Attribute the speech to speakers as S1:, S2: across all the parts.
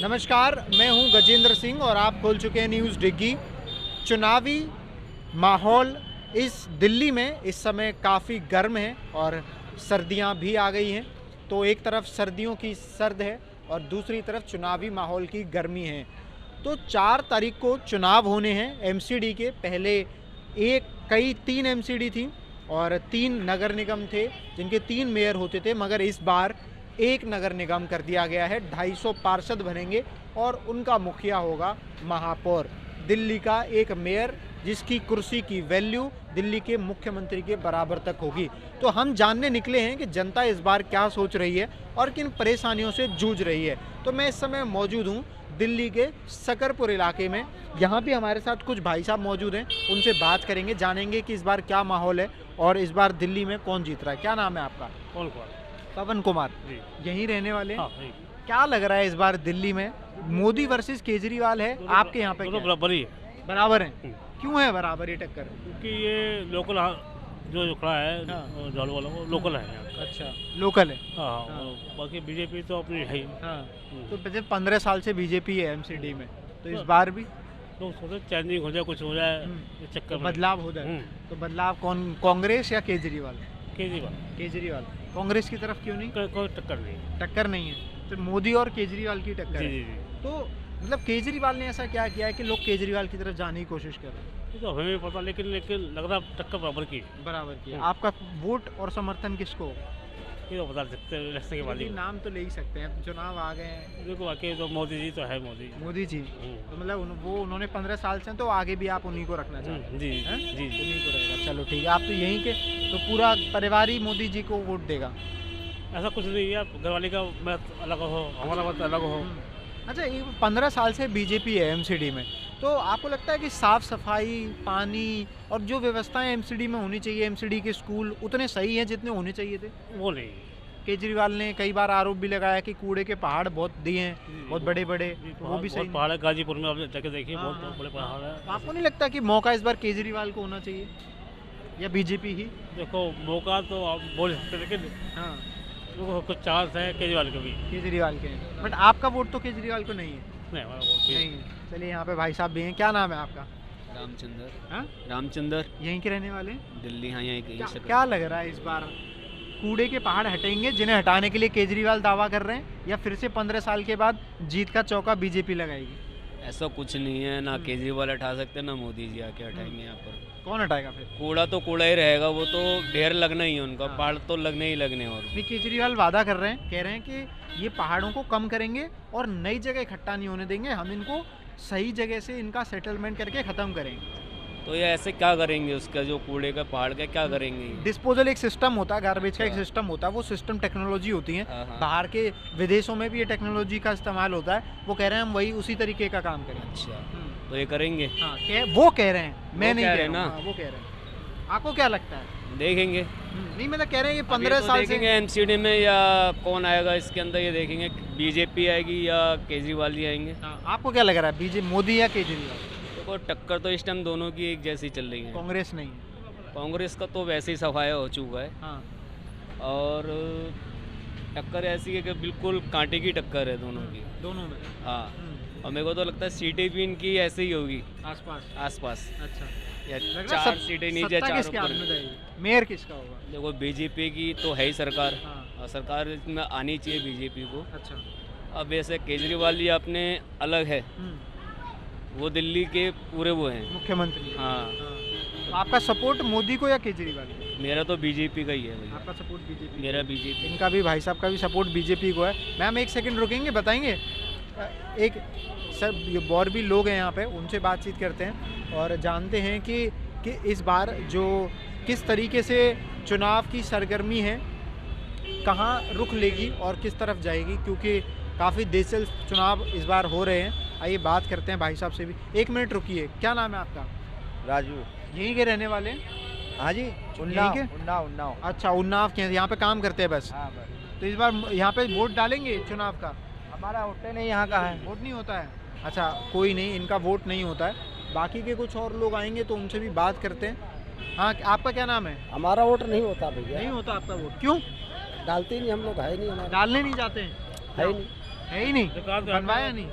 S1: नमस्कार, मैं हूं गजेंद्र सिंह और आप खोल चुके हैं न्यूज़ डिग्गी। चुनावी माहौल इस दिल्ली में इस समय काफ़ी गर्म है और सर्दियां भी आ गई हैं। तो एक तरफ सर्दियों की सर्द है और दूसरी तरफ चुनावी माहौल की गर्मी है। तो 4 तारीख को चुनाव होने हैं एमसीडी के। पहले तीन एमसीडी थी और 3 नगर निगम थे जिनके 3 मेयर होते थे, मगर इस बार एक नगर निगम कर दिया गया है। 250 पार्षद बनेंगे और उनका मुखिया होगा महापौर। दिल्ली का एक मेयर जिसकी कुर्सी की वैल्यू दिल्ली के मुख्यमंत्री के बराबर तक होगी। तो हम जानने निकले हैं कि जनता इस बार क्या सोच रही है और किन परेशानियों से जूझ रही है। तो मैं इस समय मौजूद हूँ दिल्ली के सकरपुर इलाके में। यहाँ भी हमारे साथ कुछ भाई साहब मौजूद हैं, उनसे बात करेंगे, जानेंगे कि इस बार क्या माहौल है और इस बार दिल्ली में कौन जीत रहा है। क्या नाम है आपका? पवन कुमार जी। यहीं रहने वाले? हाँ, क्या लग रहा है इस बार दिल्ली में मोदी वर्सेस केजरीवाल है? आपके यहाँ पे
S2: बराबर ही है।
S1: बराबर है? क्यों है बराबर ही टक्कर?
S2: क्योंकि ये लोकल जो खड़ा है झाड़ू वाला वो लोकल है यहाँ का।
S1: अच्छा, लोकल है।
S2: हाँ। बाकी बीजेपी तो अपनी है ही।
S1: हाँ। तो 15 साल से बीजेपी है एमसीडी में, तो इस बार भी
S2: लोग सोचते चेंजिंग हो जाए, कुछ हो जाए, इस चक्कर में
S1: बदलाव हो जाए। तो बदलाव कौन, कांग्रेस या केजरीवाल?
S2: केजरीवाल।
S1: कांग्रेस की तरफ क्यों नहीं?
S2: कोई टक्कर नहीं।
S1: टक्कर नहीं है, तो मोदी और केजरीवाल की टक्कर है।
S2: जी।
S1: तो मतलब केजरीवाल ने ऐसा क्या किया है कि लोग केजरीवाल की तरफ जाने की कोशिश कर रहे हैं?
S2: ये तो हमें भी पता, लेकिन लग रहा टक्कर बराबर की।
S1: आपका वोट और समर्थन किसको?
S2: ये तो बता सकते हैं इलेक्शन के बाद ही।
S1: नाम तो ले ही सकते हैं, चुनाव आ गए हैं।
S2: देखो बाकी तो मोदी जी तो है। मोदी जी
S1: तो मतलब वो उन्होंने 15 साल से, तो आगे भी आप उन्हीं को रखना चाहते हैं?
S2: जी।
S1: उन्हीं को रहेगा। चलो ठीक है, आप तो यहीं के, तो पूरा परिवार ही मोदी जी को वोट देगा?
S2: ऐसा कुछ नहीं है, घरवाली का मत अलग हो, हमारा मत अलग हो।
S1: अच्छा, ये 15 साल से बीजेपी है एमसीडी में, तो आपको लगता है कि साफ़ सफाई, पानी और जो व्यवस्थाएं एमसीडी में होनी चाहिए, एमसीडी के स्कूल उतने सही हैं जितने होने चाहिए थे?
S2: वो नहीं।
S1: केजरीवाल ने कई बार आरोप भी लगाया कि कूड़े के पहाड़ बहुत दिए हैं, बहुत बड़े बड़े, वो भी सही
S2: पहाड़ है। गाजीपुर में आप जाके देखिए, बहुत बड़े पहाड़ है।
S1: आपको नहीं लगता कि मौका इस बार केजरीवाल को होना चाहिए या बीजेपी ही?
S2: देखो, मौका तो आप बोल सकते, लेकिन
S1: हाँ,
S2: कुछ चांस है केजरीवाल के भी।
S1: केजरीवाल के, बट आपका वोट तो केजरीवाल को नहीं है?
S2: नहीं, हमारा वोट भी
S1: नहीं है। चलिए, यहाँ पे भाई साहब भी हैं। क्या नाम है आपका?
S3: रामचंद्र।
S1: हाँ,
S3: रामचंद्र।
S1: यहीं के रहने वाले?
S3: दिल्ली। हाँ, यहीं से।
S1: क्या लग रहा है इस बार कूड़े के पहाड़ हटेंगे जिन्हें हटाने के लिए केजरीवाल दावा कर रहे हैं, या फिर से 15 साल के बाद जीत का चौका बीजेपी लगाएगी?
S3: ऐसा कुछ नहीं है, ना केजरीवाल हटा सकते ना मोदी जी आके हटाएंगे यहाँ पर।
S1: कौन हटाएगा फिर?
S3: कूड़ा तो कूड़ा ही रहेगा, वो तो ढेर लगना ही है उनका। पहाड़ तो लगने ही लगने। और
S1: नहीं, केजरीवाल वादा कर रहे हैं, कह रहे हैं कि ये पहाड़ों को कम करेंगे और नई जगह इकट्ठा नहीं होने देंगे, हम इनको सही जगह से इनका सेटलमेंट करके ख़त्म करेंगे।
S3: तो ये ऐसे क्या करेंगे? उसका जो कूड़े का पहाड़ का क्या करेंगे?
S1: डिस्पोजल एक सिस्टम होता है, गार्बेज का एक सिस्टम होता है, वो सिस्टम टेक्नोलॉजी होती है। बाहर के विदेशों में भी ये टेक्नोलॉजी का इस्तेमाल होता है। वो कह रहे हैं हम वही उसी तरीके का काम करें।
S3: अच्छा, तो ये करेंगे?
S1: हाँ, वो कह रहे हैं, मैं नहीं कह रहा
S3: ना।
S1: वो कह रहे हैं। आपको क्या लगता है?
S3: देखेंगे।
S1: नहीं, मतलब कह रहे हैं कि 15 साल से
S3: एमसीडी में या कौन आएगा इसके अंदर, ये देखेंगे बीजेपी आएगी या केजरीवाल जी आएंगे।
S1: आपको क्या लग रहा है, बीजेपी मोदी या केजरीवाल?
S3: देखो, टक्कर तो इस टाइम दोनों की एक जैसी चल रही है।
S1: कांग्रेस नहीं है?
S3: कांग्रेस का तो वैसे ही सफाया हो चुका है।
S1: हाँ।
S3: और टक्कर ऐसी है कि बिल्कुल कांटे की टक्कर है दोनों की।
S1: दोनों में?
S3: हाँ। और मेरे को तो लगता है सीटें भी इनकी ऐसे ही होगी, आसपास।
S1: अच्छा,
S3: या 4 सीटें नीचे, 4 ऊपर।
S1: मेयर किसका होगा?
S3: देखो, बीजेपी की तो है ही सरकार।
S1: हाँ।
S3: और सरकार इसमें आनी चाहिए बीजेपी को।
S1: अच्छा।
S3: अब वैसे केजरीवाल जी अपने अलग है, वो दिल्ली के पूरे वो हैं
S1: मुख्यमंत्री।
S3: हाँ।
S1: तो आपका सपोर्ट मोदी को या केजरीवाल को?
S3: मेरा तो बीजेपी का ही है भैया।
S1: आपका सपोर्ट बीजेपी?
S3: मेरा बीजेपी।
S1: इनका भी, भाई साहब का भी सपोर्ट बीजेपी को है। मैम, एक सेकंड रुकेंगे, बताएंगे? एक सर, ये और भी लोग हैं यहाँ पे, उनसे बातचीत करते हैं और जानते हैं कि इस बार जो किस तरीके से चुनाव की सरगर्मी है, कहाँ रुख लेगी और किस तरफ जाएगी, क्योंकि काफ़ी दिलचस्प चुनाव इस बार हो रहे हैं। आइए बात करते हैं भाई साहब से भी। 1 मिनट रुकिए। क्या नाम है आपका?
S4: राजू।
S1: यहीं के रहने वाले?
S4: हाँ जी, उन्नाव।
S1: अच्छा, उन्नाव के, यहाँ पे काम करते हैं बस?
S4: हाँ, बस।
S1: तो इस बार यहाँ पे वोट डालेंगे चुनाव का?
S4: हमारा वोट नहीं यहाँ का है।
S1: वोट नहीं होता है? अच्छा, कोई नहीं, इनका वोट नहीं होता है। बाकी के कुछ और लोग आएंगे तो उनसे भी बात करते हैं। हाँ, आपका क्या नाम है?
S4: हमारा वोट नहीं होता भैया।
S1: नहीं होता आपका वोट? क्यों?
S4: डालते ही नहीं हम लोग, है नहीं हमारा।
S1: डालने नहीं जाते हैं?
S4: है ही नहीं।
S1: है ही नहीं,
S2: दुकान तो
S1: बनवाया
S2: है।
S1: नहीं।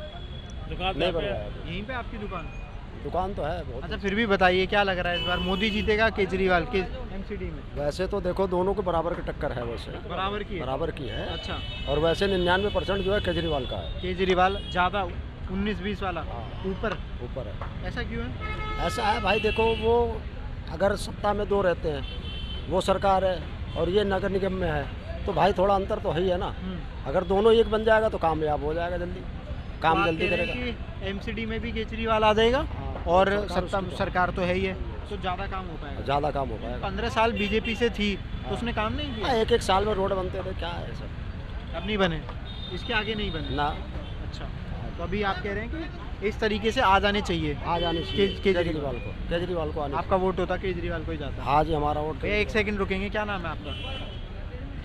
S2: दुकान
S5: नहीं
S2: पे
S5: बनवाया अभी।
S1: यहीं पे आपकी दुकान?
S5: दुकान तो है बहुत।
S1: अच्छा फिर भी बताइए क्या लग रहा है इस बार मोदी जीतेगा केजरीवाल के एमसीडी में?
S5: वैसे तो देखो दोनों के बराबर की टक्कर है, वैसे
S1: बराबर की है?
S5: बराबर की है।
S1: अच्छा,
S5: और वैसे 99% जो है केजरीवाल का है।
S1: केजरीवाल ज़्यादा 19-20 वाला
S5: हाँ।
S1: ऊपर,
S5: ऊपर है।
S1: ऐसा क्यों है?
S5: ऐसा है भाई, देखो वो अगर सत्ता में दो रहते हैं, वो सरकार है और ये नगर निगम में है, तो भाई थोड़ा अंतर तो है ही है ना। अगर दोनों एक बन जाएगा तो कामयाब हो जाएगा जल्दी, काम
S1: तो आप
S5: जल्दी
S1: कह रहे
S5: करेगा।
S1: हैं कि एमसीडी में भी केजरीवाल आ जाएगा
S5: हाँ,
S1: और
S5: सरकार
S1: सत्ता
S5: उसकी तो-
S1: सरकार तो है ही है, तो ज़्यादा काम हो पाएगा।
S5: ज़्यादा काम हो पाएगा।
S1: 15 साल बीजेपी से थी तो उसने काम नहीं किया?
S5: हाँ, एक साल में रोड बनते थे, क्या है सर।
S1: अब नहीं बने, इसके आगे नहीं बने
S5: ना
S1: अच्छा, तो अभी आप कह रहे हैं कि इस तरीके से आ जाने चाहिए,
S5: आ जानी चाहिए
S1: केजरीवाल
S5: केजरीवाल को आने
S1: आपका वोट होता केजरीवाल को ही जाता?
S5: हाँ जी, हमारा वोट
S1: भैया एक सेकंड रुकेंगे, क्या नाम है आपका?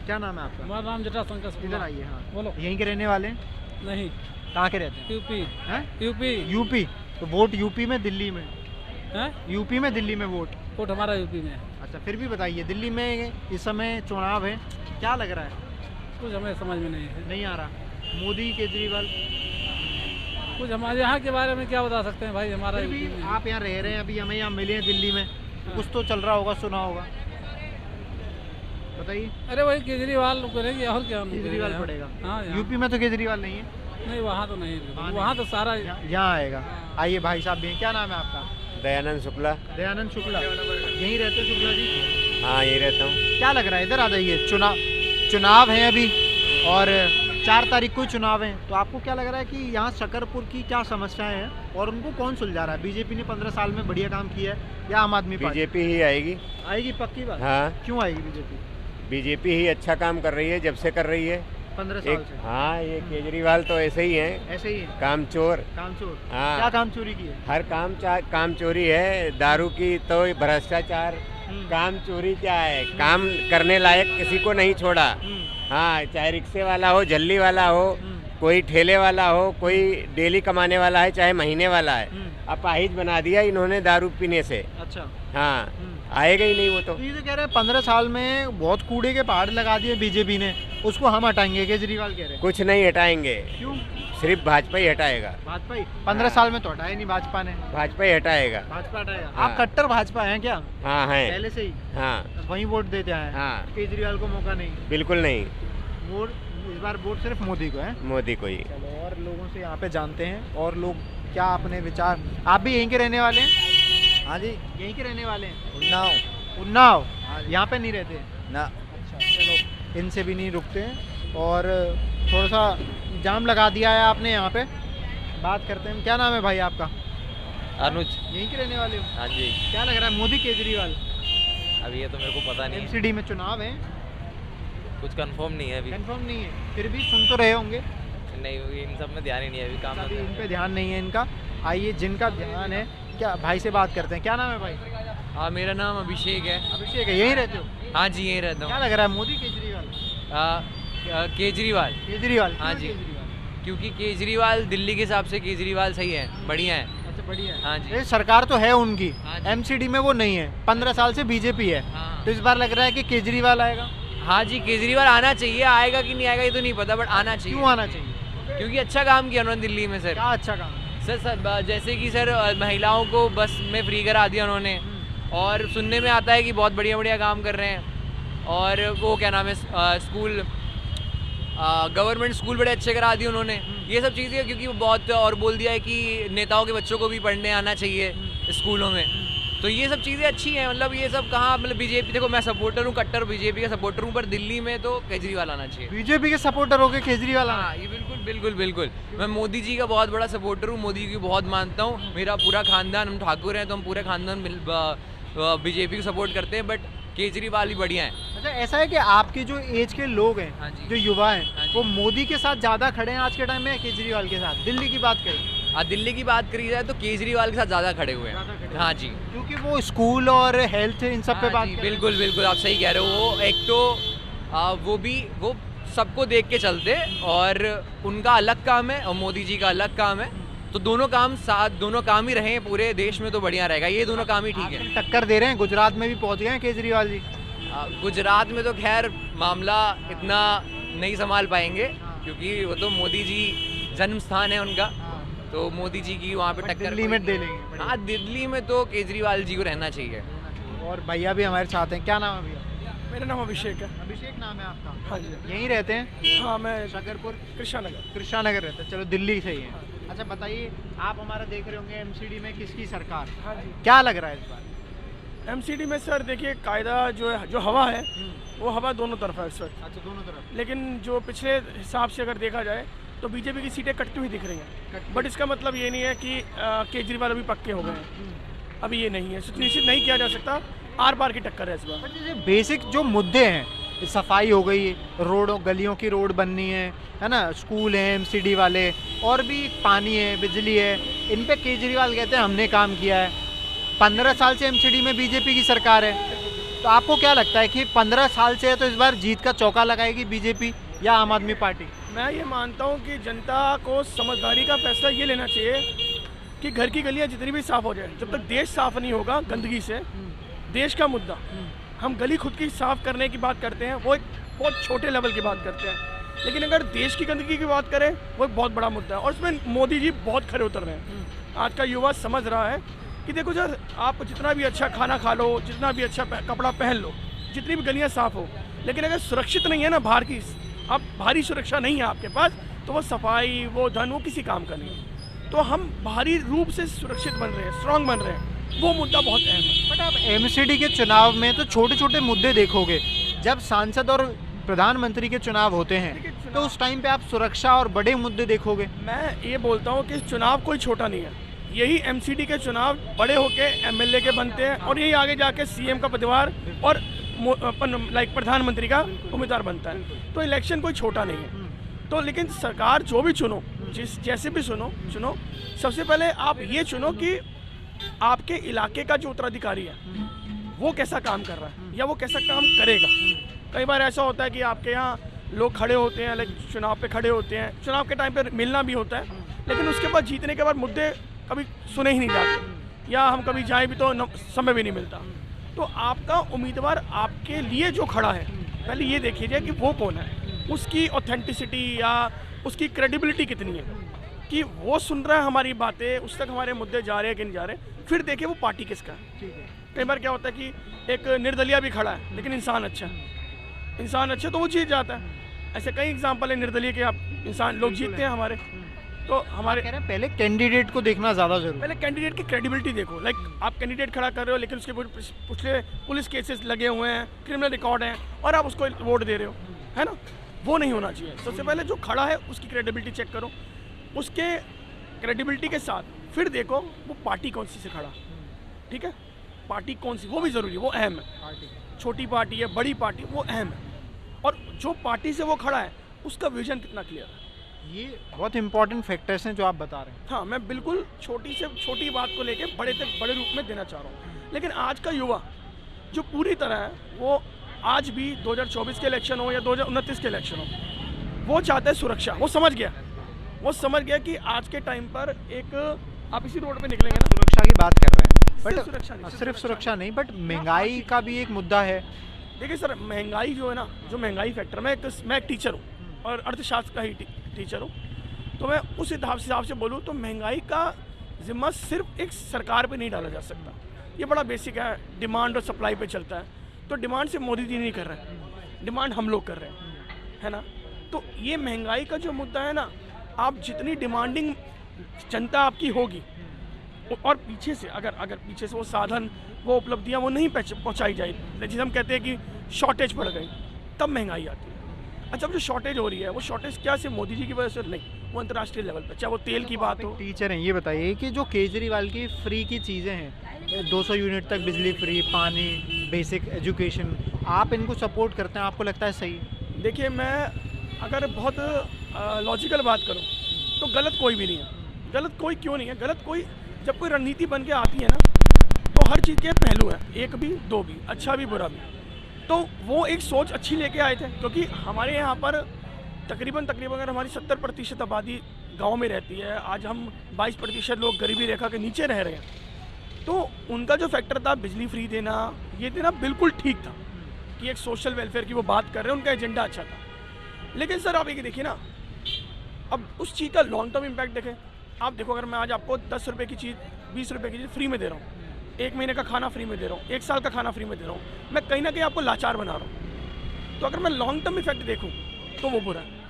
S1: क्या नाम है आपका?
S2: हमारा नाम जटाशंकर
S1: इधर आइए। हाँ
S2: बोलो।
S1: यहीं के रहने वाले हैं?
S2: नहीं,
S1: कहाँ के रहते हैं?
S2: यूपी
S1: हैं?
S2: UP
S1: UP? तो वोट यूपी में दिल्ली में?
S2: है,
S1: यूपी में दिल्ली में वोट?
S2: वोट हमारा यूपी में है।
S1: अच्छा फिर भी बताइए, दिल्ली में इस समय चुनाव है, क्या लग रहा है?
S2: कुछ हमें समझ में नहीं है।
S1: नहीं आ रहा, मोदी केजरीवाल?
S2: कुछ हमारे यहाँ के बारे में क्या बता सकते हैं भाई, हमारा
S1: फिर भी
S2: यूपी में है।
S1: आप यहाँ रह रहे हैं, अभी हमें यहाँ मिले हैं दिल्ली में, कुछ तो चल रहा होगा, सुना होगा, बताइए।
S2: अरे वही केजरीवाल करेंगे और क्या
S1: केजरीवाल
S2: करेंगे?
S1: पड़ेगा?
S2: हाँ यहाँ।
S1: यूपी में तो केजरीवाल नहीं है,
S2: नहीं वहाँ तो नहीं,
S1: हाँ,
S2: वहाँ तो सारा
S1: यहाँ आएगा। आइए भाई साहब भी हैं। क्या नाम है आपका?
S6: दयानंद शुक्ला।
S1: दयानंद शुक्ला, यहीं रहते हो शुक्ला जी?
S6: हाँ यही रहता हूँ।
S1: क्या लग रहा है, इधर आ जाइए, चुनाव है अभी और 4 तारीख को चुनाव है, तो आपको क्या लग रहा है कि यहाँ शकरपुर की क्या समस्याएं हैं और उनको कौन सुलझा रहा है? बीजेपी ने 15 साल में बढ़िया काम किया है या आम आदमी पार्टी?
S6: बीजेपी ही आएगी।
S1: आएगी पक्की बात?
S6: हाँ,
S1: क्यों आएगी बीजेपी?
S6: बीजेपी ही अच्छा काम कर रही है, जब से कर रही है
S1: 15 साल
S6: एक।
S1: से
S6: हाँ, ये केजरीवाल तो ऐसे ही हैं,
S1: ऐसे ही है?
S6: काम चोर।
S1: काम चोर?
S6: हाँ।
S1: क्या काम चोरी की है?
S6: हर काम चोरी है, दारू की तो भ्रष्टाचार, काम चोरी क्या है, काम करने लायक किसी को नहीं छोड़ा। हाँ, चाहे रिक्शे वाला हो, झल्ली वाला हो, कोई ठेले वाला हो, कोई डेली कमाने वाला है, चाहे महीने वाला है, अपाहिज बना दिया इन्होंने दारू पीने से।
S1: अच्छा,
S6: हाँ, आएगा ही नहीं वो तो।
S1: ये तो कह रहे हैं 15 साल में बहुत कूड़े के पहाड़ लगा दिए बीजेपी ने, उसको हम हटाएंगे, केजरीवाल कह रहे हैं।
S6: कुछ नहीं हटाएंगे,
S1: क्यों?
S6: सिर्फ भाजपा ही हटाएगा।
S1: भाजपा ही? 15 साल में तो हटाया नहीं भाजपा ने।
S6: भाजपा ही हटाएगा।
S1: भाजपा हटाएगा?
S6: हाँ।
S1: आप कट्टर भाजपा हैं क्या
S6: हाँ है।
S1: पहले से ही?
S6: हाँ
S1: वहीं वोट देते हैं?
S6: हाँ,
S1: केजरीवाल को मौका नहीं?
S6: बिल्कुल नहीं,
S1: वोट इस बार वोट सिर्फ मोदी को है?
S6: मोदी को ही।
S1: चलो और लोगों से यहाँ पे जानते हैं और लोग क्या अपने विचार। आप भी यहीं के रहने वाले हैं?
S4: हाँ जी,
S1: यहीं के रहने वाले हैं?
S4: उन्नाव।
S1: उन्नाव?
S4: हाँ जी।
S1: यहाँ पे नहीं रहते?
S4: ना।
S1: अच्छा चलो, इनसे भी नहीं रुकते हैं और थोड़ा सा जाम लगा दिया है आपने यहाँ पे, बात करते हैं। क्या नाम है भाई आपका?
S7: अनुज।
S1: यहीं के रहने वाले हो?
S7: हाँ जी।
S1: क्या लग रहा है, मोदी केजरीवाल?
S7: अभी ये तो मेरे को पता नहीं है,
S1: एमसीडी में चुनाव है,
S7: कुछ कंफर्म नहीं है अभी।
S1: कंफर्म नहीं है, फिर भी सुन तो रहे होंगे।
S7: नहीं, इन सब में ध्यान ही नहीं है अभी, काम
S1: अभी
S7: में
S1: इन पे ध्यान नहीं है इनका। आइए जिनका ध्यान है, क्या भाई से बात करते हैं। क्या नाम है भाई?
S7: हाँ, मेरा नाम अभिषेक है।
S1: अभिषेक है, यहीं रहते हो?
S7: हाँ जी, यहीं रहता
S1: क्या
S7: हूँ।
S1: लग रहा है, मोदी केजरीवाल?
S7: केजरीवाल,
S1: केजरीवाल?
S7: हाँ
S1: क्यों
S7: जी।
S1: केजरीवाल?
S7: क्योंकि केजरीवाल दिल्ली के हिसाब से केजरीवाल सही है, बढ़िया है।
S1: अच्छा बढ़िया है।
S7: हाँ जी।
S1: ये सरकार तो है उनकी,
S7: हाँ जी।
S1: एमसीडी में वो नहीं है, 15 साल से बीजेपी है,
S7: हाँ।
S1: तो इस बार लग रहा है कि केजरीवाल आएगा।
S7: हाँ जी, केजरीवाल आना चाहिए, आएगा कि नहीं आएगा ये तो नहीं पता, बट आना चाहिए।
S1: क्यों आना चाहिए?
S7: क्योंकि अच्छा काम किया उन्होंने दिल्ली में सर।
S1: क्या अच्छा काम?
S7: सर जैसे कि सर महिलाओं को बस में फ्री करा दिया उन्होंने, और सुनने में आता है कि बहुत बढ़िया बढ़िया काम कर रहे हैं। और वो क्या नाम है, स्कूल, गवर्नमेंट स्कूल बड़े अच्छे करा दिए उन्होंने। ये सब चीज़ें, क्योंकि वो बहुत और बोल दिया है कि नेताओं के बच्चों को भी पढ़ने आना चाहिए स्कूलों में, तो ये सब चीज़ें अच्छी हैं। मतलब ये सब कहाँ, मतलब बीजेपी, देखो मैं सपोर्टर हूँ, कट्टर बीजेपी का सपोर्टर हूँ, पर दिल्ली में तो केजरीवाल आना चाहिए।
S1: बीजेपी के सपोर्टर हो के केजरीवाल आना?
S7: हाँ, ये बिल्कुल बिल्कुल बिल्कुल। मैं मोदी जी का बहुत बड़ा सपोर्टर हूँ, मोदी जी की बहुत मानता हूँ। मेरा पूरा खानदान, हम ठाकुर हैं तो हम पूरे खानदान बीजेपी को सपोर्ट करते हैं, बट केजरीवाल ही बढ़िया है।
S1: अच्छा ऐसा है कि आपके जो एज के लोग हैं,
S7: हाँ जी।
S1: जो युवा हैं,
S7: हाँ जी।
S1: वो मोदी के साथ ज़्यादा खड़े हैं आज के टाइम में केजरीवाल के साथ? दिल्ली की बात करें,
S7: दिल्ली की बात करी जाए तो केजरीवाल के साथ ज़्यादा खड़े हुए
S1: ज़्यादा खड़े
S7: हैं।
S1: हुए
S7: हाँ
S1: हैं।
S7: जी,
S1: क्योंकि वो स्कूल और हेल्थ इन सब पे
S7: हाँ
S1: बात
S7: जी,
S1: कर रहे हैं।
S7: बिल्कुल बिल्कुल आप सही कह रहे हो। वो एक तो वो सबको देख के चलते, और उनका अलग काम है और मोदी जी का अलग काम है, तो दोनों काम साथ, दोनों काम ही रहे पूरे देश में तो बढ़िया रहेगा। ये दोनों काम ही ठीक है।
S1: टक्कर दे रहे हैं, गुजरात में भी पहुंच गए हैं केजरीवाल जी।
S7: गुजरात में तो खैर मामला इतना नहीं संभाल पाएंगे, क्योंकि वो तो मोदी जी जन्म स्थान है उनका, तो मोदी जी की वहाँ पे टक्कर
S1: दिल्ली में दे लेंगे।
S7: हाँ, दिल्ली में तो केजरीवाल जी को रहना चाहिए।
S1: और भैया भी हमारे साथ हैं, क्या नाम है भैया?
S8: मेरा नाम अभिषेक है।
S1: अभिषेक नाम है आपका?
S8: हाँ जी।
S1: यहीं रहते हैं?
S8: हाँ, मैं
S1: शकरपुर
S8: कृष्णा नगर।
S1: कृष्णा नगर रहते हैं, चलो दिल्ली से ही है। अच्छा बताइए, आप हमारा देख रहे होंगे एमसीडी में किसकी सरकार?
S8: हाँ जी।
S1: क्या लग रहा है इस बार?
S8: एमसीडी में सर देखिए, कायदा जो हवा है वो हवा दोनों तरफ है इस वक्त।
S1: अच्छा, दोनों तरफ।
S8: लेकिन जो पिछले हिसाब से अगर देखा जाए तो बीजेपी की सीटें कटती हुई दिख रही हैं, बट इसका मतलब ये नहीं है कि केजरीवाल अभी पक्के हो गए हैं। अभी ये नहीं है, सुनिश्चित नहीं किया जा सकता, आर पार की टक्कर है इस बार।
S1: जैसे बेसिक जो मुद्दे हैं, सफाई हो गई, रोडों गलियों की रोड बननी है ना, स्कूल है एमसीडी वाले, और भी पानी है, बिजली है, इन पे केजरीवाल कहते हैं हमने काम किया है। 15 साल से एमसीडी में बीजेपी की सरकार है, तो आपको क्या लगता है कि 15 साल से है तो इस बार जीत का चौका लगाएगी बीजेपी या आम आदमी पार्टी?
S8: मैं ये मानता हूँ कि जनता को समझदारी का फैसला ये लेना चाहिए कि घर की गलियाँ जितनी भी साफ़ हो जाए, जब तक देश साफ़ नहीं होगा गंदगी से, देश का मुद्दा, हम गली खुद की साफ़ करने की बात करते हैं, वो एक बहुत छोटे लेवल की बात करते हैं, लेकिन अगर देश की गंदगी की बात करें वो एक बहुत बड़ा मुद्दा है, और उसमें मोदी जी बहुत खरे उतर रहे हैं। आज का युवा समझ रहा है कि देखो सर, आप जितना भी अच्छा खाना खा लो, जितना भी अच्छा कपड़ा पहन लो, जितनी भी गलियाँ साफ़ हो, लेकिन अगर सुरक्षित नहीं है ना, बाहर की अब भारी सुरक्षा नहीं है आपके पास, तो वो सफाई, वो धन, वो किसी काम का नहीं है। तो हम बाहरी रूप से सुरक्षित बन रहे हैं, स्ट्रांग बन रहे हैं, वो मुद्दा बहुत अहम है।
S1: बट आप एमसीडी के चुनाव में तो छोटे छोटे मुद्दे देखोगे, जब सांसद और प्रधानमंत्री के चुनाव होते हैं तो उस टाइम पे आप सुरक्षा और बड़े मुद्दे देखोगे।
S8: मैं ये बोलता हूँ कि चुनाव कोई छोटा नहीं है, यही एमसीडी के चुनाव बड़े होके एमएलए के बनते हैं, और यही आगे जाके सीएम का पदभार और लाइक प्रधानमंत्री का उम्मीदवार बनता है। तो इलेक्शन कोई छोटा नहीं है। तो लेकिन सरकार जो भी चुनो, जैसे भी चुनो, सबसे पहले आप ये चुनो कि आपके इलाके का जो उत्तराधिकारी है वो कैसा काम कर रहा है या वो कैसा काम करेगा। कई बार ऐसा होता है कि आपके यहाँ लोग खड़े होते हैं, लाइक चुनाव पे खड़े होते हैं, चुनाव के टाइम पे मिलना भी होता है, लेकिन उसके बाद जीतने के बाद मुद्दे कभी सुने ही नहीं जाते, या हम कभी जाएं भी तो समय भी नहीं मिलता। तो आपका उम्मीदवार आपके लिए जो खड़ा है, पहले ये देखिए जाए कि वो कौन है, उसकी ऑथेंटिसिटी या उसकी क्रेडिबिलिटी कितनी है, कि वो सुन रहा है हमारी बातें, उस तक हमारे मुद्दे जा रहे हैं कि नहीं जा रहे। फिर देखिए वो पार्टी किसका है। कई बार क्या होता है कि एक निर्दलीय भी खड़ा है लेकिन इंसान अच्छा है, तो वो जीत जाता है। ऐसे कई एग्जाम्पल है निर्दलीय के, आप इंसान लोग जीतते हैं हमारे। तो हमारे
S1: कह रहे हैं पहले कैंडिडेट को देखना ज़्यादा जरूरी है।
S8: पहले कैंडिडेट की क्रेडिबिलिटी देखो, लाइक आप कैंडिडेट खड़ा कर रहे हो लेकिन उसके पिछले पुलिस केसेस लगे हुए हैं, क्रिमिनल रिकॉर्ड हैं, और आप उसको वोट दे रहे हो, है ना, वो नहीं होना चाहिए। सबसे पहले जो खड़ा है उसकी क्रेडिबिलिटी चेक करो, उसके क्रेडिबिलिटी के साथ फिर देखो वो पार्टी कौन सी से खड़ा, ठीक है, पार्टी कौन सी, वो भी ज़रूरी है, वो अहम है। छोटी पार्टी है, बड़ी पार्टी, वो अहम है, और जो पार्टी से वो खड़ा है उसका विजन कितना क्लियर है।
S1: ये बहुत इंपॉर्टेंट फैक्टर्स हैं जो आप बता रहे हैं।
S8: हाँ, मैं बिल्कुल छोटी से छोटी बात को लेके बड़े तक बड़े रूप में देना चाह रहा हूँ। लेकिन आज का युवा जो पूरी तरह है, वो आज भी 2024 के इलेक्शन हो या 2029 के इलेक्शन हो, वो चाहता है सुरक्षा। वो समझ गया कि आज के टाइम पर एक आप इसी रोड पे निकलेंगे ना,
S1: सुरक्षा की बात कर रहे हैं, बट
S8: सुरक्षा नहीं,
S1: सिर्फ सुरक्षा नहीं, बट महंगाई का भी एक मुद्दा है।
S8: देखिए सर, महंगाई जो है ना, जो महंगाई फैक्टर, मैं एक टीचर हूँ और अर्थशास्त्र का ही टीचर हूँ, तो मैं उस हिसाब से बोलूँ तो महंगाई का जिम्मा सिर्फ एक सरकार पे नहीं डाला जा सकता। ये बड़ा बेसिक है, डिमांड और सप्लाई पे चलता है। तो डिमांड से मोदी जी नहीं कर रहे हैं, डिमांड हम लोग कर रहे हैं, है ना। तो ये महंगाई का जो मुद्दा है ना, आप जितनी डिमांडिंग जनता आपकी होगी, और पीछे से अगर पीछे से वो साधन, वो उपलब्धियाँ वो नहीं पहुँचाई जाए, जैसे हम कहते हैं कि शॉर्टेज पड़ गई, तब महंगाई आती है। अच्छा, अब जो शॉर्टेज हो रही है, वो शॉर्टेज क्या सिर्फ मोदी जी की वजह से नहीं, वो अंतर्राष्ट्रीय लेवल पर, चाहे वो तेल की बात हो।
S1: टीचर हैं, ये बताइए कि जो केजरीवाल की फ्री की चीज़ें हैं, 200 यूनिट तक बिजली फ्री, पानी, बेसिक एजुकेशन, आप इनको सपोर्ट करते हैं? आपको लगता है सही?
S8: देखिए, मैं अगर बहुत लॉजिकल बात करूं तो गलत कोई भी नहीं है। गलत कोई क्यों नहीं है? गलत कोई, जब कोई रणनीति बन के आती है ना, तो हर चीज़ के पहलू हैं, एक भी दो भी, अच्छा भी बुरा भी। तो वो एक सोच अच्छी लेके आए थे, क्योंकि हमारे यहाँ पर तकरीबन अगर हमारी 70% आबादी गांव में रहती है, आज हम 22% लोग गरीबी रेखा के नीचे रह रहे हैं। तो उनका जो फैक्टर था बिजली फ्री देना, ये देना बिल्कुल ठीक था कि एक सोशल वेलफेयर की वो बात कर रहे हैं, उनका एजेंडा अच्छा था। लेकिन सर आप ये देखिए ना अब उस चीज़ का लॉन्ग टर्म इम्पैक्ट देखें। आप देखो, अगर मैं आज आपको 10 रुपये की चीज़ 20 रुपये की चीज़ फ्री में दे रहा हूँ, 1 महीने का खाना फ्री में दे रहा हूँ, 1 साल का खाना फ्री में दे रहा हूँ, मैं कहीं ना कहीं आपको लाचार बना रहा हूँ। तो अगर मैं लॉन्ग टर्म इफेक्ट देखूँ तो वो बुरा है।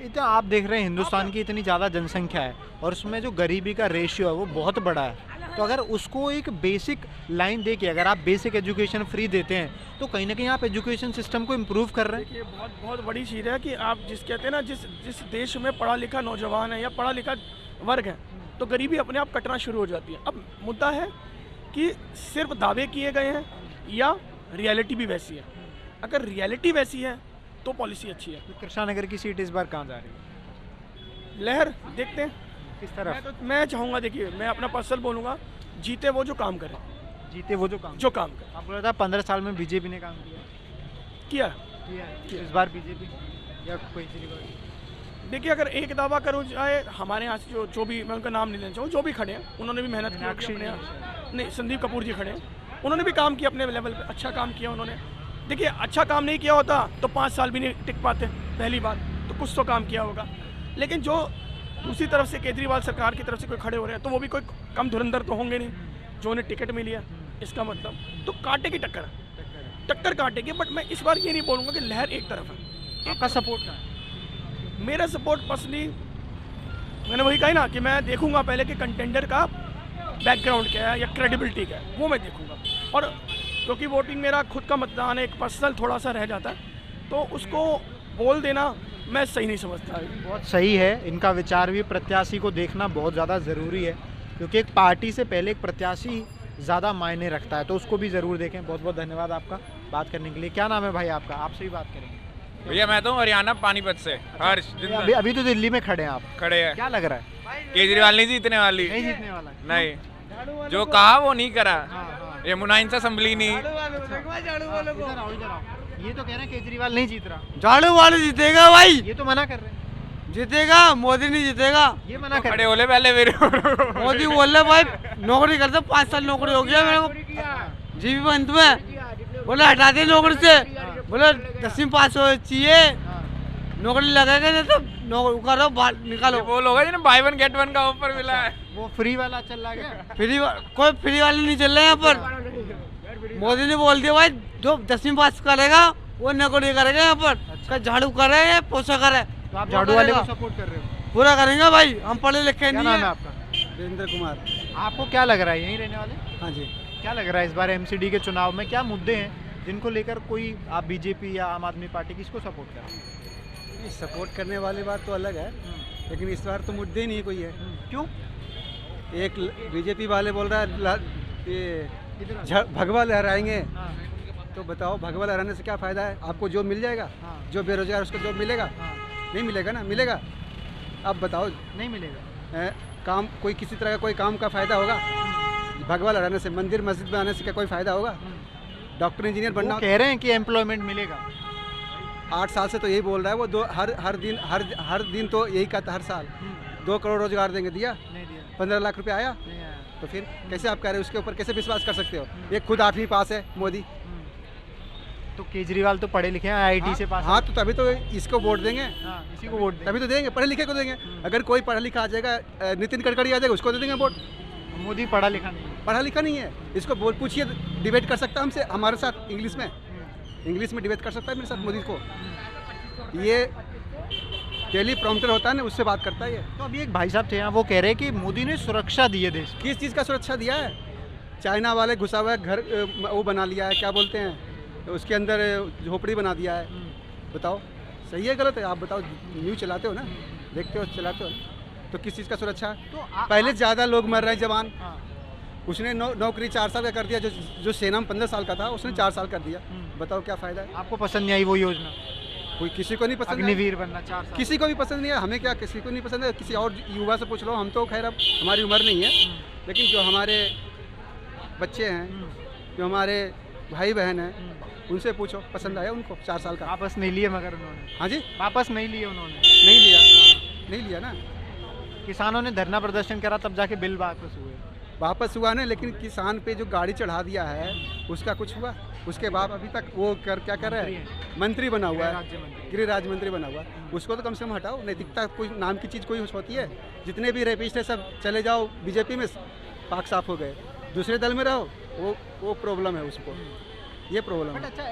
S1: इतना आप देख रहे हैं हिंदुस्तान की इतनी ज़्यादा जनसंख्या है और उसमें जो गरीबी का रेशियो है वो बहुत बड़ा है। तो अगर उसको एक बेसिक लाइन दे के अगर आप बेसिक एजुकेशन फ्री देते हैं तो कहीं ना कहीं आप एजुकेशन सिस्टम को इम्प्रूव कर रहे हैं।
S8: देखिए, बहुत बहुत बड़ी चीज़ है कि आप जिस कहते हैं ना, जिस देश में पढ़ा लिखा नौजवान है या पढ़ा लिखा वर्ग है तो गरीबी अपने आप कटना शुरू हो जाती है। अब मुद्दा है कि सिर्फ दावे किए गए हैं या रियलिटी भी वैसी है। अगर रियलिटी वैसी है तो पॉलिसी अच्छी है।
S1: तो कृष्णा नगर की सीट इस बार कहाँ जा रही है?
S8: लहर देखते हैं
S1: किस तरफ?
S8: मैं चाहूँगा, देखिए मैं अपना पर्सनल बोलूँगा, जीते वो जो काम करे,
S1: जीते वो जो काम
S8: करे।
S1: आप बोला था 15 साल में बीजेपी ने काम किया
S8: किया।
S1: इस बार बीजेपी या कोई चीज़?
S8: देखिए, अगर एक दावा करो जाए, हमारे यहाँ से जो भी, मैं उनका नाम नहीं लेना चाहूँ, जो भी खड़े हैं उन्होंने भी मेहनत की अपने यहाँ। नहीं, संदीप कपूर जी खड़े हैं, उन्होंने भी काम किया अपने लेवल पे, अच्छा काम किया उन्होंने। देखिए, अच्छा काम नहीं किया होता तो 5 साल भी नहीं टिक पाते, पहली बात तो कुछ तो काम किया होगा। लेकिन जो दूसरी तरफ से केजरीवाल सरकार की तरफ से कोई खड़े हो रहे हैं तो वो भी कोई कम धुरंधर तो होंगे नहीं, जो उन्हें टिकट मिली है। इसका मतलब तो कांटे की टक्कर है, टक्कर काटेगी। बट मैं इस बार ये नहीं बोलूँगा कि लहर एक तरफ है।
S1: आपका सपोर्ट का है?
S8: मेरा सपोर्ट पर्सनली, मैंने वही कहा ना कि मैं देखूंगा पहले कि कंटेंडर का बैकग्राउंड क्या है या क्रेडिबिलिटी क्या है, वो मैं देखूंगा। और क्योंकि वोटिंग मेरा खुद का मतदान है, एक पर्सनल थोड़ा सा रह जाता है, तो उसको बोल देना मैं सही नहीं समझता।
S1: बहुत सही है, इनका विचार भी प्रत्याशी को देखना बहुत ज़्यादा ज़रूरी है, क्योंकि एक पार्टी से पहले एक प्रत्याशी ज़्यादा मायने रखता है, तो उसको भी ज़रूर देखें। बहुत बहुत धन्यवाद आपका बात करने के लिए। क्या नाम है भाई आपका? आपसे भी बात करेंगे।
S9: भैया मैं तो हरियाणा पानीपत से हर्ष।
S1: अभी तो दिल्ली में खड़े हैं आप,
S9: खड़े हैं।
S1: क्या लग रहा है?
S9: केजरीवाल नहीं जीतने वाली।
S1: नहीं जीतने वाला?
S9: नहीं, जो कहा वो नहीं करा। यमुना इंसा असेंबली नहीं।
S1: ये तो कह रहे हैं केजरीवाल नहीं जीत रहा।
S5: झाड़ू वाले जीतेगा भाई,
S1: ये तो मना कर रहे हैं।
S5: जीतेगा, मोदी नहीं जीतेगा।
S1: ये मना कर
S9: खड़े होले पहले मेरे।
S5: मोदी बोल रहे भाई नौकरी करते, 5 साल नौकरी हो गया मेरे को जीबी पंत में, बोले हटा दे नौकरी से, बोले 10वीं पास हो चाहिए, नौकरी लगेगा नहीं तो नौकरी करो, बाहर निकालो।
S9: वो लोग जिन्हें बाय 1 गेट 1 का ऑफर मिला है,
S1: वो फ्री वाला चल रहा है।
S5: कोई फ्री वाले नहीं चल रहे यहाँ पर। मोदी ने बोल दिया भाई जो 10वीं पास करेगा वो नौकरी करेगा यहाँ पर, झाड़ू करे या पोछा करे।
S1: तो आप झाड़ू वाले को सपोर्ट कर रहे हो?
S5: पूरा करेंगे भाई, हम पढ़े लिखे नहीं।
S1: क्या नाम है आपका?
S5: वीरेंद्र कुमार।
S1: आपको क्या लग रहा है, यहीं रहने वाले?
S5: हाँ जी।
S1: क्या लग रहा है इस बार एमसीडी के चुनाव में क्या मुद्दे हैं जिनको लेकर कोई आप बीजेपी या आम आदमी पार्टी किसको सपोर्ट कर रहे हैं?
S5: सपोर्ट करने वाली बात तो अलग है, लेकिन इस बार तो मुद्दे ही नहीं कोई है।
S1: क्यों?
S5: एक बीजेपी वाले बोल रहा है ये भगवा लहराएंगे, तो बताओ भगवा लहराने से क्या फ़ायदा है? आपको जॉब मिल जाएगा? जो बेरोजगार उसको जॉब मिलेगा? नहीं मिलेगा ना। मिलेगा? अब बताओ।
S1: नहीं मिलेगा।
S5: काम कोई किसी तरह का कोई काम का फ़ायदा होगा भगवा लहराने से? मंदिर मस्जिद बनाने से क्या कोई फ़ायदा होगा? डॉक्टर इंजीनियर बनना
S1: कह रहे हैं कि एम्प्लॉयमेंट मिलेगा।
S5: 8 साल से तो यही बोल रहा है वो। हर दिन तो यही कहता, हर साल 2 करोड़ रोजगार देंगे, दिया?
S1: नहीं दिया।
S5: 15 लाख रुपए आया?
S1: नहीं आया।
S5: तो फिर कैसे आप कह रहे हो? उसके ऊपर कैसे विश्वास कर सकते हो? ये खुद 8वीं पास है मोदी।
S1: तो केजरीवाल तो पढ़े लिखे हैं, आईआईटी से पास।
S5: हाँ, तो तभी तो इसको वोट देंगे।
S1: इसी को वोट देंगे।
S5: तभी तो देंगे, पढ़े लिखे को देंगे। अगर कोई पढ़ा लिखा आ जाएगा, नितिन गडकरी आ जाएगा, उसको दे देंगे वोट।
S1: मोदी पढ़ा लिखा नहीं है।
S5: पढ़ा लिखा नहीं है, इसको बोल पूछिए, डिबेट कर सकता है हमसे, हमारे साथ इंग्लिश में डिबेट कर सकता है मेरे साथ मोदी को। ये टेली प्रॉम्प्टर होता है ना, उससे बात करता है ये।
S1: तो अभी एक भाई साहब थे यहाँ, वो कह रहे हैं कि मोदी ने सुरक्षा दी है देश की।
S5: किस चीज़ का सुरक्षा दिया है? चाइना वाले घुसा हुआ है घर, वो बना लिया है, क्या बोलते हैं, उसके अंदर झोपड़ी बना दिया है। बताओ सही है गलत है? आप बताओ, न्यूज़ चलाते हो ना, देखते हो, चलाते हो, तो किस चीज़ का सुरक्षा है?
S1: तो
S5: पहले ज़्यादा लोग मर रहे हैं जवान। उसने नौकरी 4 साल का कर दिया, जो सेना में 15 साल का था उसने 4 साल कर दिया। बताओ क्या फ़ायदा है?
S1: आपको पसंद नहीं आई वो योजना?
S5: कोई किसी को नहीं पसंद।
S1: अग्निवीर बनना 4 साल
S5: किसी को भी पसंद नहीं है। हमें क्या, किसी को नहीं पसंद है? किसी और युवा से पूछ लो। हम तो खैर अब हमारी उम्र नहीं है, लेकिन जो हमारे बच्चे हैं, जो हमारे भाई बहन हैं, उनसे पूछो पसंद आया उनको 4 साल का।
S1: वापस नहीं लिए मगर उन्होंने।
S5: हाँ जी,
S1: वापस नहीं लिए उन्होंने।
S5: नहीं लिया ना।
S1: किसानों ने धरना प्रदर्शन करा तब जाके बिल वापस हुए।
S10: वापस हुआ ना, लेकिन किसान पे जो गाड़ी चढ़ा दिया है उसका कुछ हुआ? उसके बाद अभी तक वो क्या कर रहा है? मंत्री बना हुआ है, गृह राज्य मंत्री बना हुआ है। उसको तो कम से कम हटाओ। नैतिकता कोई नाम की चीज़ कोई होती है? जितने भी रेपिस्ट है सब चले जाओ बीजेपी में, पाक साफ हो गए। दूसरे दल में रहो, वो प्रॉब्लम है उसको, ये प्रॉब्लम है।
S1: अच्छा,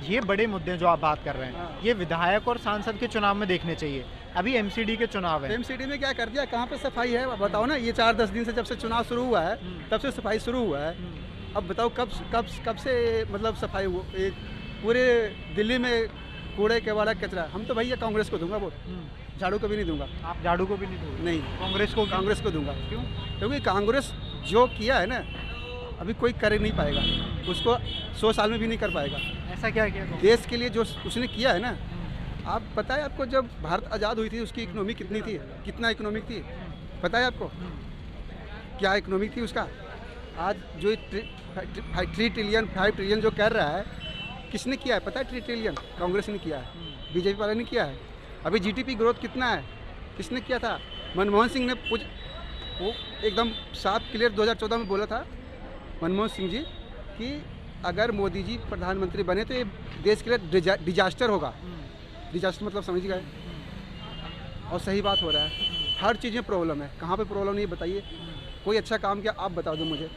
S1: ये बड़े मुद्दे जो आप बात कर रहे हैं, ये विधायक और सांसद के चुनाव में देखने चाहिए। अभी एमसीडी के चुनाव है,
S10: एमसीडी में क्या कर दिया? कहाँ पे सफाई है बताओ ना? ये 4-10 दिन से जब से चुनाव शुरू हुआ है तब से सफाई शुरू हुआ है। अब बताओ कब से मतलब सफाई हो? पूरे दिल्ली में कूड़े कबाड़ा कचरा। हम तो भैया कांग्रेस को दूंगा वोट, झाड़ू को भी नहीं दूंगा।
S1: आप झाड़ू को भी नहीं दोगे?
S10: नहीं, कांग्रेस को दूंगा।
S1: क्यों?
S10: क्योंकि कांग्रेस जो किया है ना अभी कोई कर नहीं पाएगा, उसको 100 साल में भी नहीं कर पाएगा।
S1: ऐसा क्या किया
S10: देश के लिए जो उसने किया है ना? आप पता है आपको, जब भारत आज़ाद हुई थी उसकी इकोनॉमी कितनी थी? कितना इकोनॉमिक थी पता है आपको? क्या इकोनॉमिक थी उसका? आज जो 5 ट्रिलियन जो कर रहा है, किसने किया है पता है? 3 ट्रिलियन कांग्रेस ने किया है, बीजेपी वाले ने किया है। अभी जीडीपी ग्रोथ कितना है? किसने किया था? मनमोहन सिंह ने वो एकदम साफ क्लियर 2014 में बोला था मनमोहन सिंह जी कि अगर मोदी जी प्रधानमंत्री बने तो ये देश के लिए डिजास्टर होगा। डिजास्टर मतलब समझ गए? और सही बात हो रहा है, हर चीज़ में प्रॉब्लम है। कहाँ पे प्रॉब्लम नहीं बताइए? कोई अच्छा काम किया आप बता दो मुझे,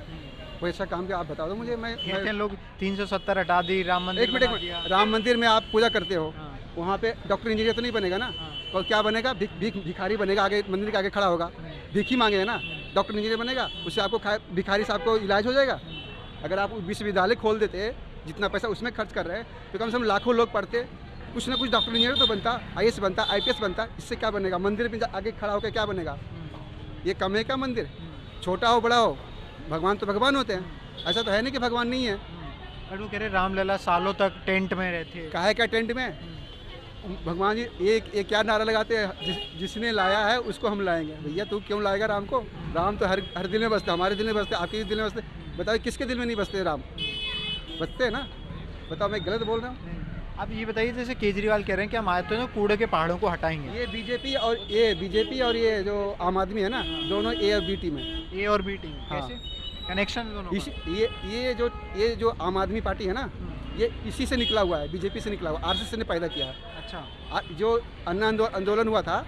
S10: कोई अच्छा काम किया आप बता दो मुझे। मैं
S1: लोग 370 हटा दी, राम मंदिर।
S10: एक मिनट, राम मंदिर में आप पूजा करते हो, वहाँ पे डॉक्टर इंजीनियर तो नहीं बनेगा ना? और क्या बनेगा? भिखारी बनेगा, आगे मंदिर के आगे खड़ा होगा, भीख ही मांगेगा ना। डॉक्टर इंजीनियर बनेगा, उससे आपको भिखारी साहब को इलाज हो जाएगा। अगर आप विश्वविद्यालय खोल देते, जितना पैसा उसमें खर्च कर रहे हैं, तो कम से कम लाखों लोग पढ़ते, कुछ ना कुछ डॉक्टर इंजीनियर तो बनता, IAS बनता, IPS बनता। इससे क्या बनेगा? मंदिर में आगे खड़ा होकर क्या बनेगा? ये कम है क्या मंदिर? छोटा हो बड़ा हो, भगवान तो भगवान होते हैं। ऐसा तो है नहीं कि भगवान नहीं है।
S1: वो कह रहे रामलला सालों तक टेंट में रहते।
S10: काहे क्या टेंट में? भगवान जी एक क्या नारा लगाते हैं? जिसने लाया है उसको हम लाएंगे। भैया तू क्यों लाएगा राम को? राम तो हर दिल में बसते, हमारे दिल में बसते, आपके दिल में बसते। बताओ किसके दिल में नहीं बसते? राम बसते हैं ना? बताओ मैं गलत बोल रहा हूँ?
S1: अब ये बताइए, जैसे केजरीवाल कह रहे हैं कि हम आए तो ना कूड़े के पहाड़ों को हटाएंगे।
S10: ये बीजेपी और ये जो आम आदमी है ना, दोनों A और B टीम है।
S1: A और B टीम कैसे कनेक्शन दोनों?
S10: ये जो आम आदमी पार्टी है ना, ये इसी से निकला हुआ है, बीजेपी से निकला हुआ, RSS ने पैदा किया है।
S1: अच्छा,
S10: जो अन्ना आंदोलन हुआ था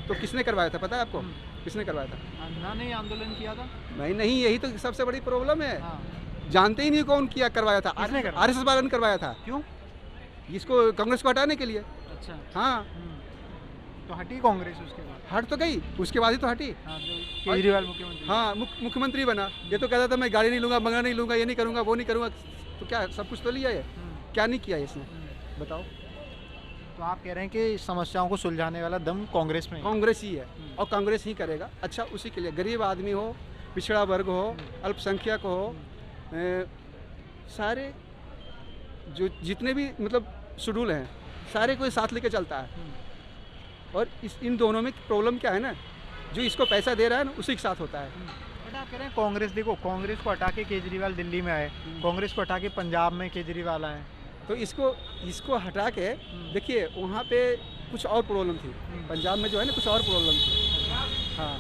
S10: तो किसने करवाया था पता है आपको? किसने करवाया था?
S1: अन्ना ने आंदोलन किया था?
S10: नहीं, यही तो सबसे बड़ी प्रॉब्लम है। जानते ही नहीं कौन किया करवाया था। RSS वालों ने करवाया था।
S1: क्यों?
S10: इसको कांग्रेस को हटाने के लिए।
S1: अच्छा,
S10: हाँ,
S1: तो हटी कांग्रेस उसके बाद?
S10: हट तो गई, उसके बाद ही तो हटी।
S1: केजरीवाल मुख्यमंत्री।
S10: हाँ, मुख्यमंत्री बना। ये तो कहता था मैं गाड़ी नहीं लूंगा, बंगला नहीं लूंगा, ये नहीं करूंगा, वो नहीं करूंगा। तो क्या सब कुछ तो लिया है? क्या नहीं किया इसने बताओ?
S1: तो आप कह रहे हैं कि समस्याओं को सुलझाने वाला दम कांग्रेस में?
S10: कांग्रेस ही है और कांग्रेस ही करेगा। अच्छा, उसी के लिए गरीब आदमी हो, पिछड़ा वर्ग हो, अल्पसंख्यक हो, सारे जो जितने भी मतलब शेड्यूल हैं, सारे को साथ लेके चलता है। और इन दोनों में प्रॉब्लम क्या है ना, जो इसको पैसा दे रहा है ना उसी के साथ होता है।
S1: बट आप कह रहे हैं कांग्रेस, देखो कांग्रेस को हटा के केजरीवाल दिल्ली में आए, कांग्रेस को हटा के पंजाब में केजरीवाल आए,
S10: तो इसको हटा के देखिए वहाँ पे कुछ और प्रॉब्लम थी। पंजाब में जो है ना कुछ और प्रॉब्लम थी। हाँ,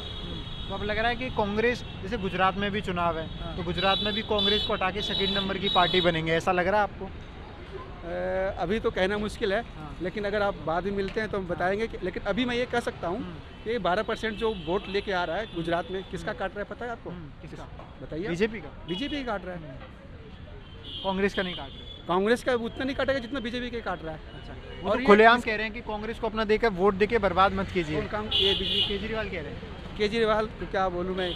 S1: तो अब लग रहा है कि कांग्रेस, जैसे गुजरात में भी चुनाव है, तो गुजरात में भी कांग्रेस को हटा के सेकंड नंबर की पार्टी बनेंगे, ऐसा लग रहा है आपको?
S10: अभी तो कहना मुश्किल है, लेकिन अगर आप बाद में मिलते हैं तो हम बताएंगे कि, लेकिन अभी मैं ये कह सकता हूँ कि 12% जो वोट लेके आ रहा है गुजरात में, किसका काट रहा है पता है आपको?
S1: किसका
S10: बताइए?
S1: बीजेपी का।
S10: बीजेपी ही काट रहा है,
S1: कांग्रेस का नहीं काट रहा।
S10: कांग्रेस का उतना नहीं काटेगा जितना बीजेपी के काट रहा है।
S1: अच्छा, और खुलेआम कह रहे हैं कि कांग्रेस को अपना देकर वोट देके बर्बाद मत कीजिए।
S10: ये
S1: केजरीवाल कह रहे हैं।
S10: केजरीवाल को क्या बोलूँ मैं,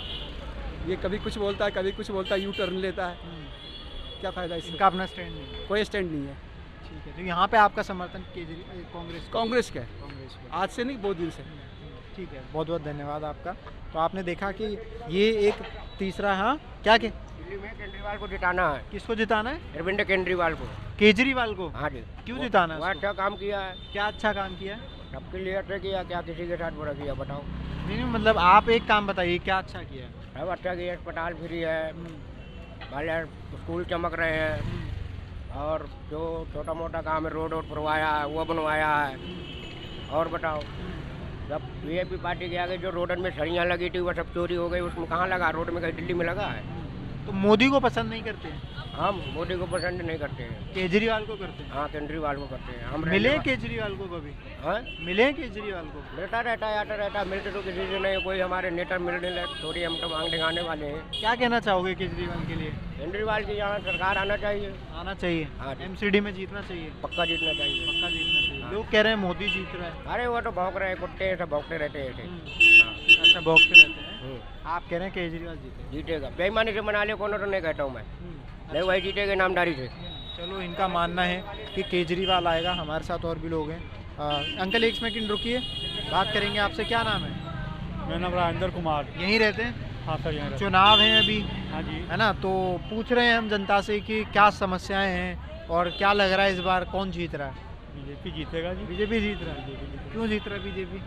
S10: ये कभी कुछ बोलता है, कभी कुछ बोलता है, यू टर्न लेता है। क्या फ़ायदा इसका?
S1: इनका अपना स्टैंड नहीं है।
S10: कोई स्टैंड नहीं है।
S1: ठीक है, तो यहाँ पे आपका समर्थन
S10: कांग्रेस का है, आज से नहीं बहुत दिन से।
S1: ठीक है, बहुत बहुत धन्यवाद आपका। तो आपने देखा कि ये एक तीसरा, हाँ क्या के
S11: दिल्ली में केजरीवाल को जिताना है।
S1: किसको जिताना है?
S11: अरविंद केजरीवाल को।
S1: केजरीवाल को?
S11: हाँ जी।
S1: क्यों जिताना है?
S11: वो अच्छा काम किया है।
S1: क्या अच्छा काम किया है?
S11: सबके लिए अच्छा किया, क्या किसी के साथ बुरा किया बताओ?
S1: नहीं, मतलब आप एक काम बताइए, क्या अच्छा किया?
S11: सब अच्छा किया, अस्पताल फ्री है, भले स्कूल चमक रहे हैं, और जो छोटा मोटा काम है रोड बनवाया है वो बनवाया है। और बताओ? जब वीआईपी पार्टी के आगे जो रोडन में सरियाँ लगी थी वो सब चोरी हो गई, उसमें कहाँ लगा? रोड में कहीं दिल्ली में लगा है।
S1: तो मोदी को पसंद नहीं करते हैं?
S11: हम मोदी को पसंद नहीं करते हैं।
S1: केजरीवाल को करते हैं?
S11: हाँ, केजरीवाल को करते हैं। हम
S1: मिले केजरीवाल को कभी?
S11: हाँ,
S1: मिले केजरीवाल को?
S11: मिलता रहता है, आता रहता है, मिलते तो किसी से नहीं, कोई हमारे नेता मिलने लगे थोड़ी, हम तो मांग दिखाने वाले हैं।
S1: क्या कहना चाहोगे केजरीवाल के लिए?
S11: केजरीवाल की यहाँ सरकार आना चाहिए।
S1: आना चाहिए?
S11: हाँ,
S1: एमसीडी में जीतना चाहिए?
S11: पक्का जीतना चाहिए।
S1: पक्का जीतना चाहिए। लोग कह रहे हैं मोदी जीत रहा है।
S11: अरे वो तो भौंक रहे हैं, कुत्ते सब भौंकते रहते हैं ऐसे।
S1: अच्छा, भौंकते रहते हैं। आप कह रहे हैं केजरीवाल
S11: जीतेगा, बेईमानी से मना ले कोनो तो नहीं कहता हूँ मैं, नहीं वही जीतेगा ईमानदारी से।
S1: चलो, इनका मानना है कि केजरीवाल आएगा। हमारे साथ और भी लोग हैं। अंकल एक सेकंड रुकिए, बात करेंगे आपसे। क्या नाम है?
S2: मेरा नाम राजेंद्र कुमार।
S1: यहीं रहते हैं?
S2: हाँ सर, यहाँ
S1: चुनाव है अभी,
S2: हाँ जी,
S1: है ना, तो पूछ रहे हैं हम जनता से कि क्या समस्याएं हैं और क्या लग रहा है इस बार कौन जीत रहा है?
S2: बीजेपी जीतेगा जी।
S1: बीजेपी जीत रहा है? क्यों जीत रहा है बीजेपी?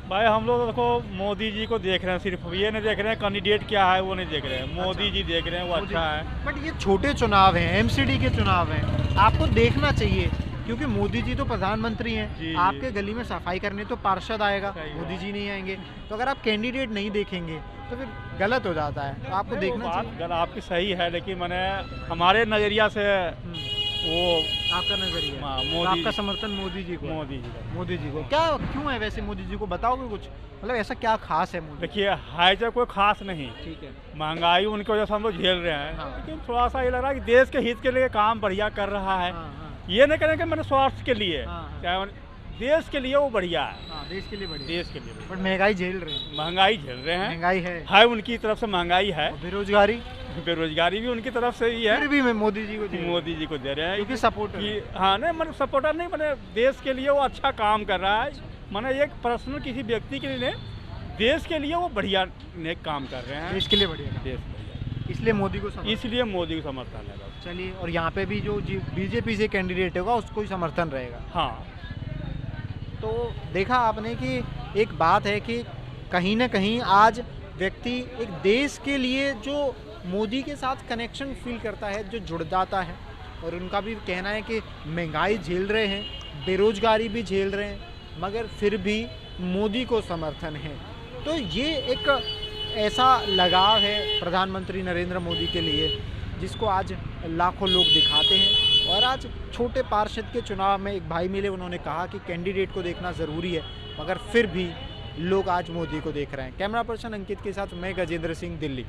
S2: भाई हम लोग देखो मोदी जी को देख रहे हैं, सिर्फ ये नहीं देख रहे हैं कैंडिडेट क्या है, वो नहीं देख रहे हैं। मोदी जी देख रहे हैं, वो अच्छा है।
S1: बट ये छोटे चुनाव हैं, एमसीडी के चुनाव हैं, आपको देखना चाहिए क्योंकि मोदी जी तो प्रधानमंत्री हैं। आपके गली में सफाई करने तो पार्षद आएगा, मोदी जी नहीं आएंगे। तो अगर आप कैंडिडेट नहीं देखेंगे तो फिर गलत हो जाता है। तो आपको देखना चाहिए।
S2: बात आपकी सही है, लेकिन मैंने हमारे नज़रिया से वो
S1: आपका नजरिया,
S2: मोदी,
S1: आपका समर्थन मोदी जी को?
S2: मोदी जी को।
S1: क्या क्यों है वैसे मोदी जी को? बताओगे कुछ, मतलब ऐसा क्या खास है मोदी?
S2: देखिए, है जो कोई खास नहीं,
S1: ठीक है,
S2: महंगाई उनकी वजह से हम लोग झेल रहे हैं।
S1: हाँ।
S2: लेकिन थोड़ा सा ये लग रहा है कि देश के हित के लिए काम बढ़िया कर रहा है। ये नहीं करें कि मैंने स्वार्थ के लिए, देश के लिए वो बढ़िया है।
S1: देश के लिए बढ़िया,
S2: देश के लिए।
S1: बट महंगाई झेल रहे हैं।
S2: महंगाई झेल रहे हैं,
S1: महंगाई है
S2: उनकी तरफ से महंगाई है।
S1: बेरोजगारी
S2: भी उनकी तरफ से ही है।
S1: फिर भी मैं मोदी जी को
S2: दे रहे हैं
S1: क्योंकि सपोर्ट
S2: कि हाँ, नहीं मैंने सपोर्टर नहीं, मैंने देश के लिए वो अच्छा काम कर रहा है। मैंने एक पर्सनल किसी व्यक्ति के लिए, देश के लिए वो बढ़िया नेक काम कर रहे हैं।
S1: देश के लिए बढ़िया, इसलिए मोदी को
S2: समर्थन है।
S1: चलिए, और यहाँ पे भी जो बीजेपी से कैंडिडेट होगा उसको ही समर्थन रहेगा।
S2: हाँ,
S1: तो देखा आपने कि एक बात है कि कहीं ना कहीं आज व्यक्ति एक देश के लिए जो मोदी के साथ कनेक्शन फील करता है, जो जुड़ जाता है, और उनका भी कहना है कि महंगाई झेल रहे हैं, बेरोजगारी भी झेल रहे हैं, मगर फिर भी मोदी को समर्थन है। तो ये एक ऐसा लगाव है प्रधानमंत्री नरेंद्र मोदी के लिए जिसको आज लाखों लोग दिखाते हैं। और आज छोटे पार्षद के चुनाव में एक भाई मिले, उन्होंने कहा कि कैंडिडेट को देखना ज़रूरी है, मगर फिर भी लोग आज मोदी को देख रहे हैं। कैमरा पर्सन अंकित के साथ मैं गजेंद्र सिंह, दिल्ली।